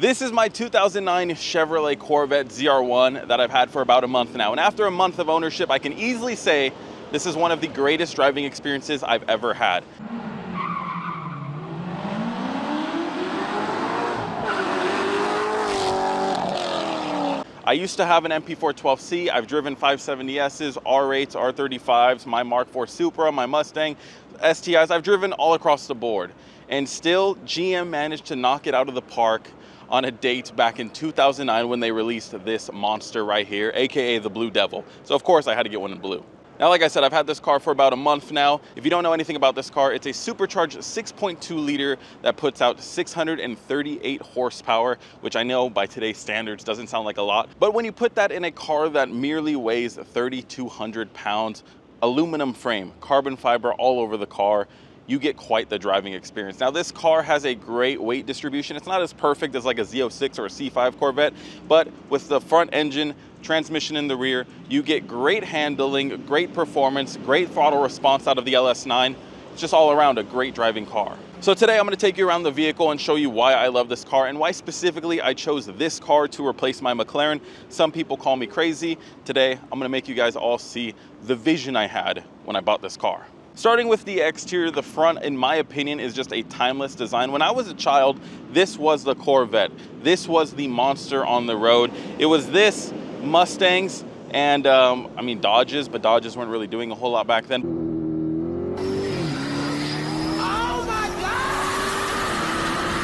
This is my 2009 Chevrolet Corvette ZR1 that I've had for about a month now. And after a month of ownership, I can easily say this is one of the greatest driving experiences I've ever had. I used to have an MP412C. I've driven 570Ss, R8s, R35s, my Mark IV Supra, my Mustang, STIs. I've driven all across the board. And still, GM managed to knock it out of the park on a date back in 2009 when they released this monster right here, AKA the Blue Devil. So of course I had to get one in blue. Now, like I said, I've had this car for about a month now. If you don't know anything about this car, it's a supercharged 6.2 liter that puts out 638 horsepower, which I know by today's standards doesn't sound like a lot. But when you put that in a car that merely weighs 3,200 pounds, aluminum frame, carbon fiber all over the car, you get quite the driving experience. Now, this car has a great weight distribution. It's not as perfect as like a Z06 or a C5 Corvette, but with the front engine, transmission in the rear, you get great handling, great performance, great throttle response out of the LS9. It's just all around a great driving car. So today I'm going to take you around the vehicle and show you why I love this car and why specifically I chose this car to replace my McLaren. Some people call me crazy. Today I'm going to make you guys all see the vision I had when I bought this car. Starting with the exterior, the front, in my opinion, is just a timeless design. When I was a child, this was the Corvette. This was the monster on the road. It was this, Mustangs, and I mean Dodges, but Dodges weren't really doing a whole lot back then.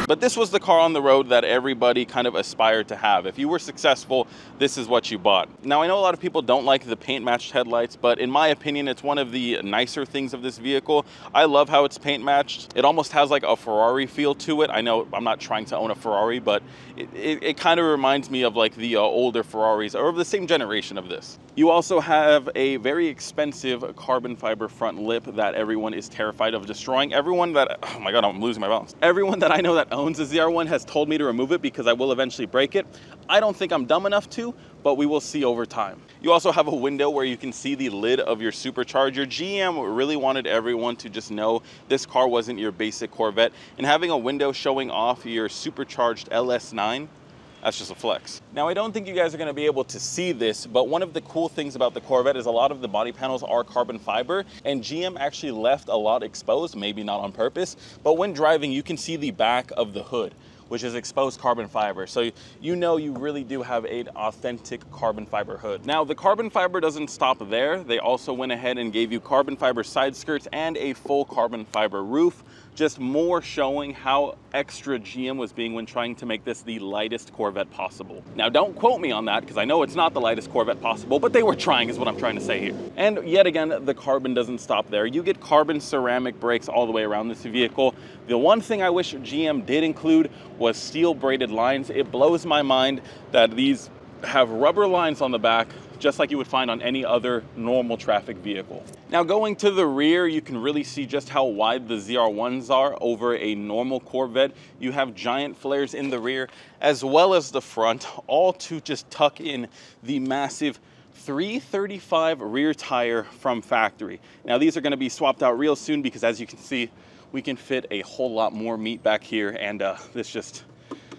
But this was the car on the road that everybody kind of aspired to have. If you were successful, this is what you bought. Now, I know a lot of people don't like the paint matched headlights, but in my opinion, it's one of the nicer things of this vehicle. I love how it's paint matched. It almost has like a Ferrari feel to it. I know I'm not trying to own a Ferrari, but it kind of reminds me of like the older Ferraris or of the same generation of this. You also have a very expensive carbon fiber front lip that everyone is terrified of destroying. Everyone that, oh my God, I'm losing my balance. Everyone that I know that owns a ZR1 has told me to remove it because I will eventually break it. I don't think I'm dumb enough to, but we will see over time. You also have a window where you can see the lid of your supercharger. GM really wanted everyone to just know this car wasn't your basic Corvette, and having a window showing off your supercharged LS9, that's just a flex. Now, I don't think you guys are gonna be able to see this, but one of the cool things about the Corvette is a lot of the body panels are carbon fiber, and GM actually left a lot exposed, maybe not on purpose, but when driving, you can see the back of the hood, which is exposed carbon fiber. So you know you really do have an authentic carbon fiber hood. Now, the carbon fiber doesn't stop there. They also went ahead and gave you carbon fiber side skirts and a full carbon fiber roof, just more showing how extra GM was being when trying to make this the lightest Corvette possible. Now, don't quote me on that because I know it's not the lightest Corvette possible, but they were trying is what I'm trying to say here. And yet again, the carbon doesn't stop there. You get carbon ceramic brakes all the way around this vehicle. The one thing I wish GM did include was steel braided lines. It blows my mind that these have rubber lines on the back, just like you would find on any other normal traffic vehicle. Now, going to the rear, you can really see just how wide the ZR1s are over a normal Corvette. You have giant flares in the rear as well as the front, all to just tuck in the massive 335 rear tire from factory. Now, these are going to be swapped out real soon because, as you can see, we can fit a whole lot more meat back here, and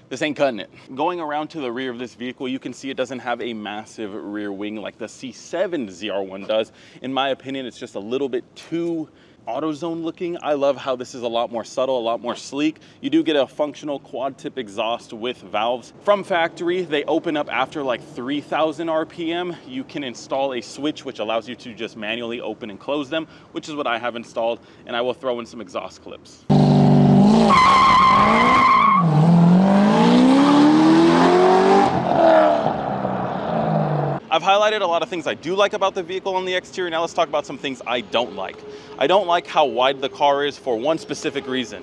this ain't cutting it. Going around to the rear of this vehicle, you can see it doesn't have a massive rear wing like the C7 ZR1 does. In my opinion, it's just a little bit too AutoZone looking. I love how this is a lot more subtle, a lot more sleek. You do get a functional quad tip exhaust with valves. From factory, they open up after like 3,000 RPM. You can install a switch which allows you to just manually open and close them, which is what I have installed, and I will throw in some exhaust clips. I've highlighted a lot of things I do like about the vehicle on the exterior. Now let's talk about some things I don't like. I don't like how wide the car is for one specific reason.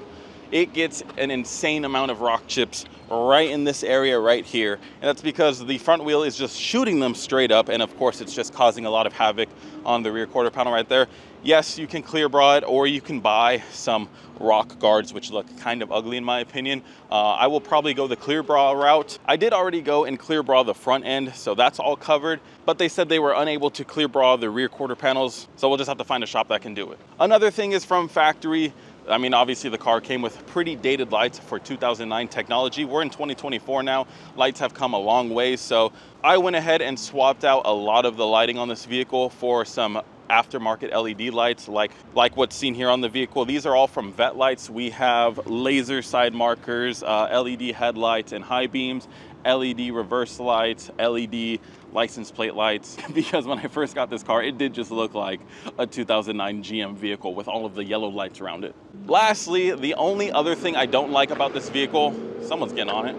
It gets an insane amount of rock chips right in this area right here. And that's because the front wheel is just shooting them straight up. And of course, it's just causing a lot of havoc on the rear quarter panel right there. Yes, you can clear bra it, or you can buy some rock guards, which look kind of ugly in my opinion. I will probably go the clear bra route. I did already go and clear bra the front end, so that's all covered, but they said they were unable to clear bra the rear quarter panels, so we'll just have to find a shop that can do it. Another thing is, from factory, I mean, obviously the car came with pretty dated lights for 2009 technology. We're in 2024 now. Lights have come a long way. So I went ahead and swapped out a lot of the lighting on this vehicle for some aftermarket LED lights like what's seen here on the vehicle. These are all from Vet Lights. We have laser side markers, LED headlights and high beams, LED reverse lights, LED license plate lights. Because when I first got this car, it did just look like a 2009 GM vehicle with all of the yellow lights around it. Lastly, the only other thing I don't like about this vehicle, someone's getting on it.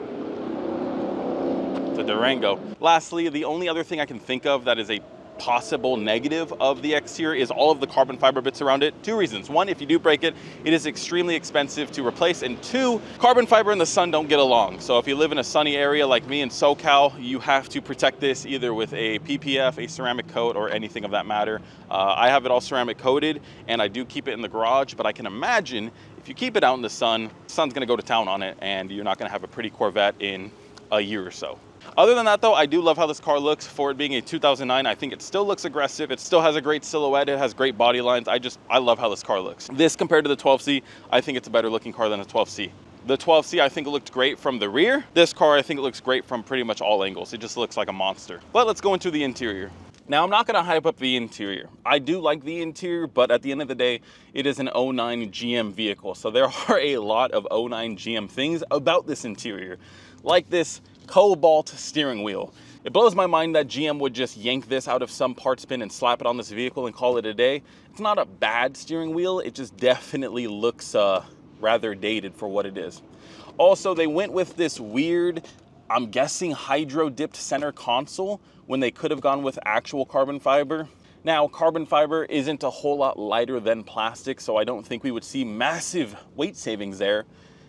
It's a Durango. Lastly, the only other thing I can think of that is a possible negative of the exterior is all of the carbon fiber bits around it. Two reasons. One, if you do break it, it is extremely expensive to replace. And two, carbon fiber and the sun don't get along. So if you live in a sunny area like me in SoCal, you have to protect this either with a PPF, a ceramic coat, or anything of that matter. I have it all ceramic coated and I do keep it in the garage, but I can imagine if you keep it out in the sun's gonna go to town on it and you're not gonna have a pretty Corvette in a year or so. Other than that though, I do love how this car looks for it being a 2009. I think it still looks aggressive. It still has a great silhouette. It has great body lines. I love how this car looks. This compared to the 12C, I think it's a better looking car than the 12C. The 12C, I think it looked great from the rear. This car, I think it looks great from pretty much all angles. It just looks like a monster. But let's go into the interior. Now, I'm not gonna hype up the interior. I do like the interior, but at the end of the day, it is an 09 GM vehicle. So there are a lot of 09 GM things about this interior, like this cobalt steering wheel. It blows my mind that GM would just yank this out of some parts bin and slap it on this vehicle and call it a day. It's not a bad steering wheel. It just definitely looks rather dated for what it is. Also, they went with this weird, I'm guessing hydro dipped center console when they could have gone with actual carbon fiber. Now, carbon fiber isn't a whole lot lighter than plastic, so I don't think we would see massive weight savings there.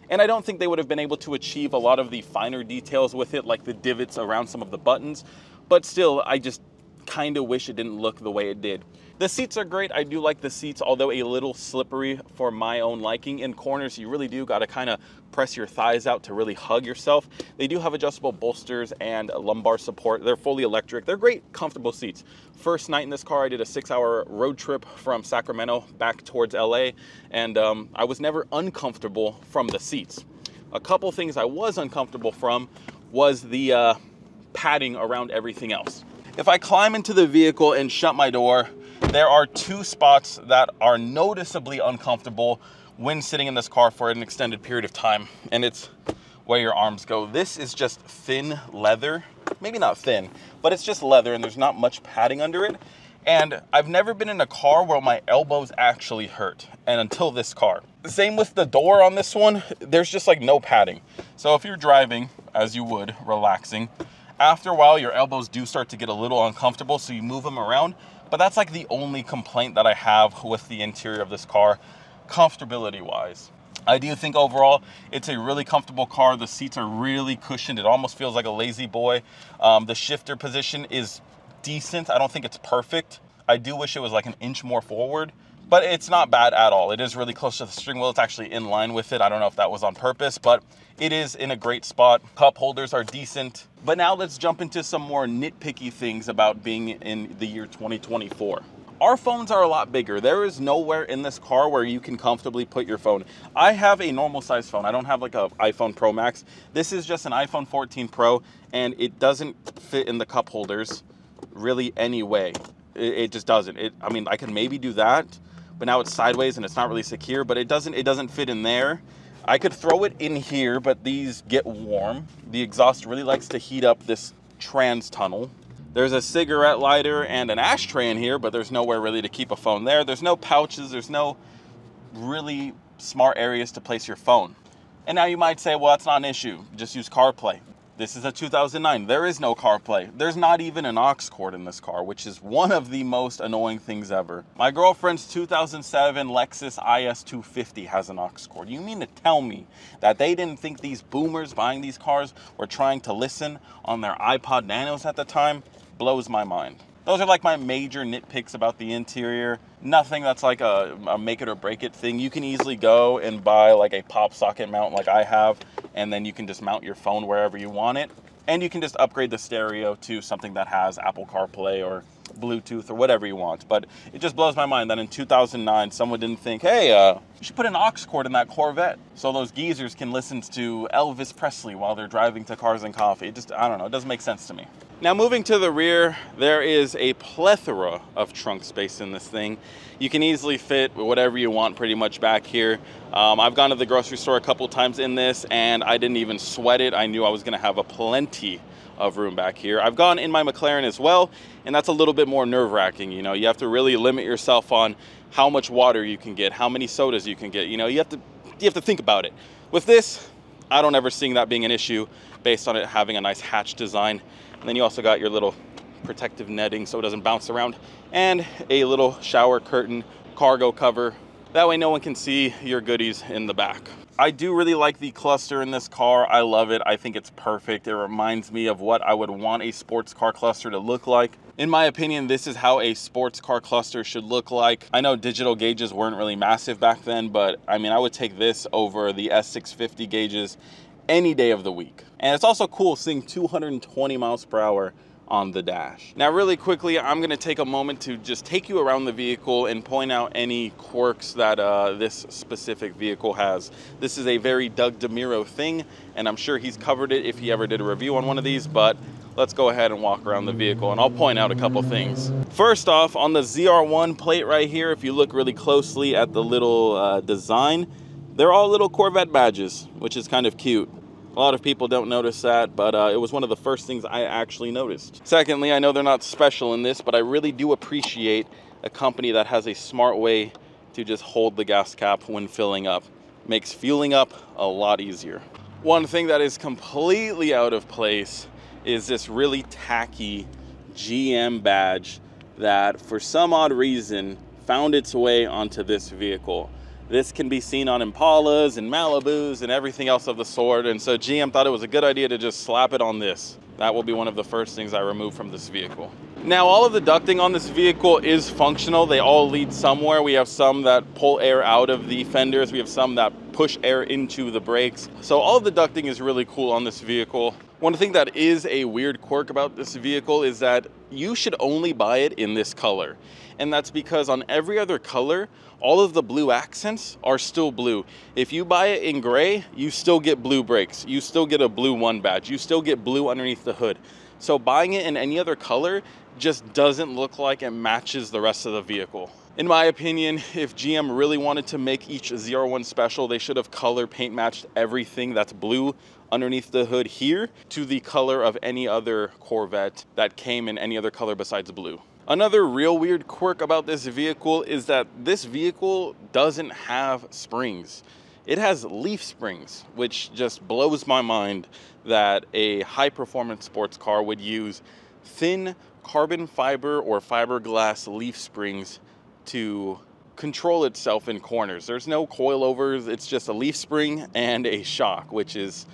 And I don't think they would have been able to achieve a lot of the finer details with it, like the divots around some of the buttons. But still, I just kind of wish it didn't look the way it did. The seats are great. I do like the seats, although a little slippery for my own liking. In corners, you really do got to kind of press your thighs out to really hug yourself. They do have adjustable bolsters and lumbar support. They're fully electric. They're great, comfortable seats. First night in this car, I did a 6-hour road trip from Sacramento back towards LA, and I was never uncomfortable from the seats. A couple things I was uncomfortable from was the padding around everything else. If I climb into the vehicle and shut my door, there are two spots that are noticeably uncomfortable when sitting in this car for an extended period of time, and it's where your arms go. This is just thin leather, maybe not thin, but it's just leather and there's not much padding under it. And I've never been in a car where my elbows actually hurt, and until this car. Same with the door on this one, there's just like no padding. So if you're driving, as you would, relaxing, after a while your elbows do start to get a little uncomfortable, so you move them around. But that's like the only complaint that I have with the interior of this car, comfortability wise. I do think overall it's a really comfortable car. The seats are really cushioned. It almost feels like a lazy boy. The shifter position is decent. I don't think it's perfect. I do wish it was like an inch more forward, but it's not bad at all. It is really close to the steering wheel. It's actually in line with it. I don't know if that was on purpose, but it is in a great spot. Cup holders are decent. But now let's jump into some more nitpicky things about being in the year 2024. Our phones are a lot bigger. There is nowhere in this car where you can comfortably put your phone. I have a normal size phone. I don't have like an iPhone Pro Max. This is just an iPhone 14 Pro, and it doesn't fit in the cup holders really any way. It just doesn't. I mean, I can maybe do that, but now it's sideways and it's not really secure, but it doesn't fit in there. I could throw it in here, but these get warm. The exhaust really likes to heat up this trans tunnel. There's a cigarette lighter and an ashtray in here, but there's nowhere really to keep a phone there. There's no pouches. There's no really smart areas to place your phone. And now you might say, well, that's not an issue. Just use CarPlay. This is a 2009. There is no CarPlay. There's not even an aux cord in this car, which is one of the most annoying things ever. My girlfriend's 2007 Lexus IS 250 has an aux cord. You mean to tell me that they didn't think these boomers buying these cars were trying to listen on their iPod Nanos at the time? Blows my mind. Those are like my major nitpicks about the interior. Nothing that's like a make it or break it thing. You can easily go and buy like a pop socket mount like I have, and then you can just mount your phone wherever you want it. And you can just upgrade the stereo to something that has Apple CarPlay or Bluetooth or whatever you want. But it just blows my mind that in 2009 someone didn't think, hey, we should put an aux cord in that Corvette so those geezers can listen to Elvis Presley while they're driving to Cars and Coffee. It just, I don't know, it doesn't make sense to me. Now moving to the rear, there is a plethora of trunk space in this thing. You can easily fit whatever you want pretty much back here. I've gone to the grocery store a couple times in this and I didn't even sweat it. I knew I was gonna have a plenty of room back here. I've gone in my McLaren as well, and that's a little bit more nerve-wracking. You know, you have to really limit yourself on how much water you can get, how many sodas you can get. You know, you have to think about it. With this, I don't ever see that being an issue based on it having a nice hatch design. And then you also got your little protective netting so it doesn't bounce around, and a little shower curtain cargo cover. That way no one can see your goodies in the back. I do really like the cluster in this car. I love it. I think it's perfect. It reminds me of what I would want a sports car cluster to look like. In my opinion, this is how a sports car cluster should look like. I know digital gauges weren't really massive back then, but I mean, I would take this over the S650 gauges any day of the week. And it's also cool seeing 220 miles per hour on the dash. Now really quickly, I'm gonna take a moment to just take you around the vehicle and point out any quirks that this specific vehicle has. This is a very Doug DeMuro thing, and I'm sure he's covered it if he ever did a review on one of these, but let's go ahead and walk around the vehicle and I'll point out a couple things. First off, on the ZR1 plate right here, if you look really closely at the little design, they're all little Corvette badges, which is kind of cute. A lot of people don't notice that, but it was one of the first things I actually noticed. Secondly, I know they're not special in this, but I really do appreciate a company that has a smart way to just hold the gas cap when filling up. Makes fueling up a lot easier. One thing that is completely out of place is this really tacky GM badge that for some odd reason found its way onto this vehicle. This can be seen on Impalas and Malibus and everything else of the sort, and so GM thought it was a good idea to just slap it on this. That will be one of the first things I remove from this vehicle. Now, all of the ducting on this vehicle is functional. They all lead somewhere. We have some that pull air out of the fenders. We have some that push air into the brakes. So all of the ducting is really cool on this vehicle. One thing that is a weird quirk about this vehicle is that you should only buy it in this color. And that's because on every other color, all of the blue accents are still blue. If you buy it in gray, you still get blue brakes. You still get a blue 1 badge. You still get blue underneath the hood. So buying it in any other color just doesn't look like it matches the rest of the vehicle. In my opinion, if GM really wanted to make each ZR1 special, they should have color paint matched everything that's blue underneath the hood here to the color of any other Corvette that came in any other color besides blue. Another real weird quirk about this vehicle is that this vehicle doesn't have springs. It has leaf springs, which just blows my mind that a high performance sports car would use thin carbon fiber or fiberglass leaf springs to control itself in corners. There's no coilovers, it's just a leaf spring and a shock, which is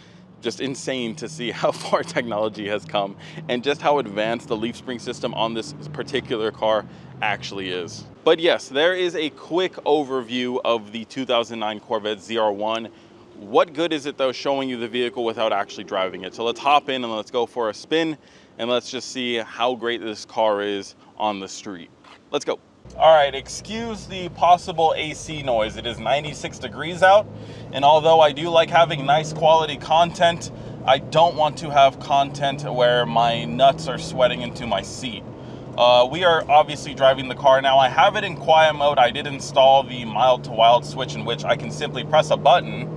just insane to see how far technology has come and just how advanced the leaf spring system on this particular car actually is. But yes, there is a quick overview of the 2009 Corvette ZR1. What good is it though showing you the vehicle without actually driving it? So let's hop in and let's go for a spin and let's just see how great this car is on the street. Let's go. All right, excuse the possible AC noise. It is 96 degrees out, and although I do like having nice quality content, I don't want to have content where my nuts are sweating into my seat. We are obviously driving the car now. I have it in quiet mode. I did install the mild to wild switch in which I can simply press a button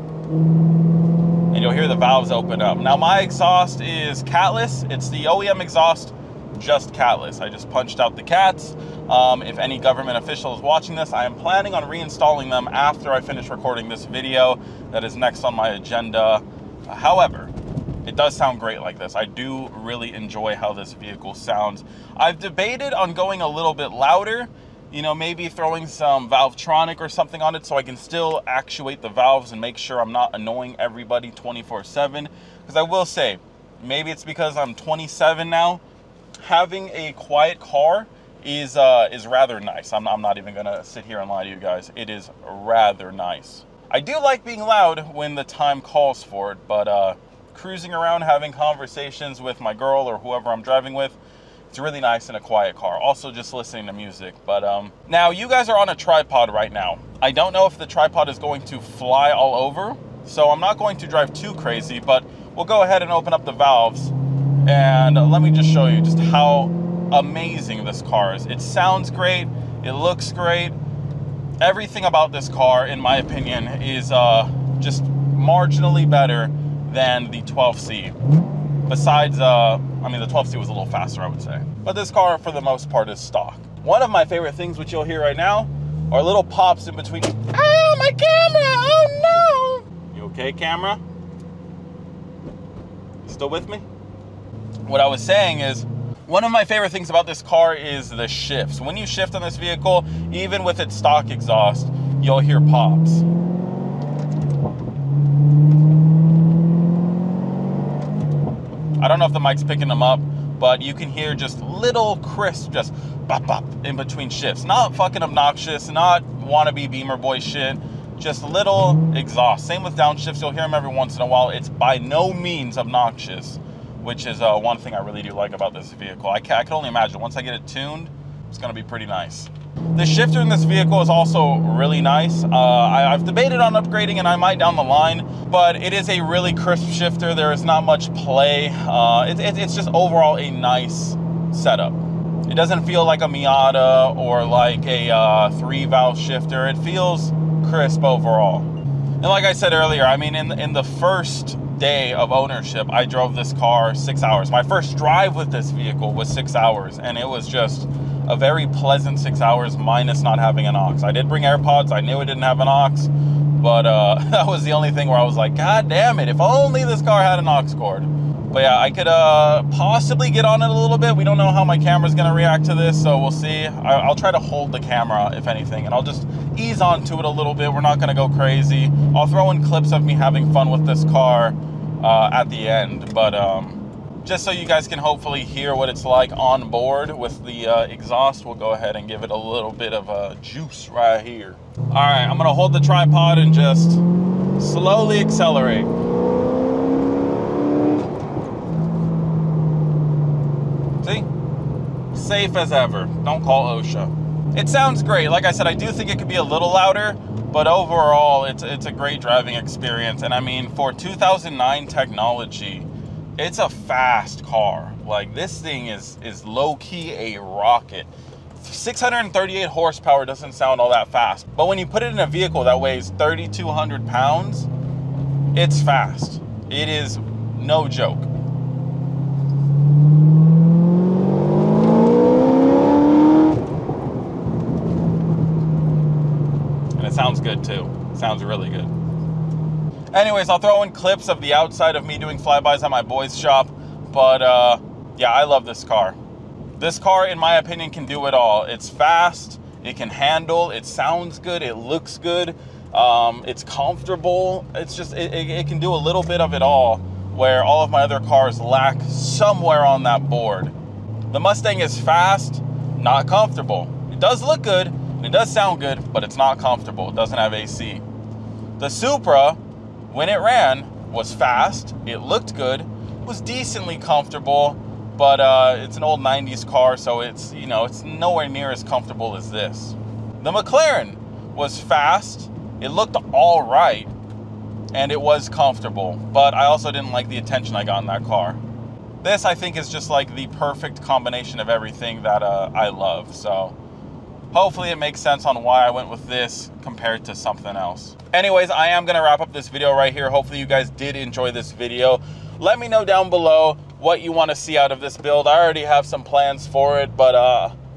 and you'll hear the valves open up. Now my exhaust is catless. It's the OEM exhaust, just catless. I just punched out the cats. If any government official is watching this, I am planning on reinstalling them after I finish recording this video. That is next on my agenda. However, it does sound great like this. I do really enjoy how this vehicle sounds. I've debated on going a little bit louder, you know, maybe throwing some Valvetronic or something on it so I can still actuate the valves and make sure I'm not annoying everybody 24/7. Because I will say, maybe it's because I'm 27 now, having a quiet car is rather nice. I'm not even gonna sit here and lie to you guys. It is rather nice. I do like being loud when the time calls for it, but cruising around having conversations with my girl or whoever I'm driving with, It's really nice in a quiet car. Also just listening to music. But now you guys are on a tripod right now. I don't know if the tripod is going to fly all over, so I'm not going to drive too crazy, but we'll go ahead and open up the valves and let me just show you just how amazing this car is. It sounds great. It looks great. Everything about this car, in my opinion, is just marginally better than the 12C. Besides, I mean, the 12C was a little faster, I would say. But this car, for the most part, is stock. One of my favorite things, which you'll hear right now, are little pops in between. Ah, my camera! Oh, no! You okay, camera? You still with me? What I was saying is, one of my favorite things about this car is the shifts. When you shift on this vehicle, even with its stock exhaust, you'll hear pops. I don't know if the mic's picking them up, but you can hear just little crisp, just bop bop in between shifts. Not fucking obnoxious, not wannabe Beamer boy shit, just little exhaust. Same with downshifts, you'll hear them every once in a while. It's by no means obnoxious, which is one thing I really do like about this vehicle. I can only imagine, once I get it tuned, it's gonna be pretty nice. The shifter in this vehicle is also really nice. I've debated on upgrading, and I might down the line, but it is a really crisp shifter. There is not much play. It's just overall a nice setup. It doesn't feel like a Miata or like a 3-valve shifter. It feels crisp overall. And like I said earlier, I mean, in the first day of ownership, I drove this car 6 hours. My first drive with this vehicle was 6 hours, and it was just a very pleasant 6 hours, minus not having an aux. I did bring AirPods. I knew it didn't have an aux, but that was the only thing where I was like, God damn it, if only this car had an aux cord. But yeah, I could possibly get on it a little bit. We don't know how my camera's gonna react to this, so we'll see. I'll try to hold the camera, if anything, and I'll just ease onto it a little bit. We're not gonna go crazy. I'll throw in clips of me having fun with this car at the end, but just so you guys can hopefully hear what it's like on board with the exhaust, we'll go ahead and give it a little bit of a juice right here. All right, I'm gonna hold the tripod and just slowly accelerate. See? Safe as ever. Don't call OSHA. It sounds great. Like I said, I do think it could be a little louder, but overall, it's a great driving experience. And I mean, for 2009 technology, it's a fast car. Like, this thing is low-key a rocket. 638 horsepower doesn't sound all that fast, but when you put it in a vehicle that weighs 3,200 pounds, it's fast. It is no joke. And it sounds good too. It sounds really good. Anyways, I'll throw in clips of the outside of me doing flybys at my boy's shop. But yeah, I love this car. This car, in my opinion, can do it all. It's fast, it can handle, it sounds good, it looks good, it's comfortable. It's just, it can do a little bit of it all, where all of my other cars lack somewhere on that board. The Mustang is fast, not comfortable. It does look good, it does sound good, but it's not comfortable. It doesn't have AC. The Supra, when it ran, was fast, it looked good, it was decently comfortable, but it's an old 90s car, so it's, you know, it's nowhere near as comfortable as this. The McLaren was fast, it looked all right, and it was comfortable, but I also didn't like the attention I got in that car. This, I think, is just like the perfect combination of everything that I love, so hopefully it makes sense on why I went with this compared to something else. Anyways, I am gonna wrap up this video right here. Hopefully you guys did enjoy this video. Let me know down below what you wanna see out of this build. I already have some plans for it, but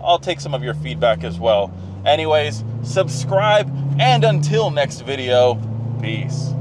I'll take some of your feedback as well. Anyways, subscribe, and until next video, peace.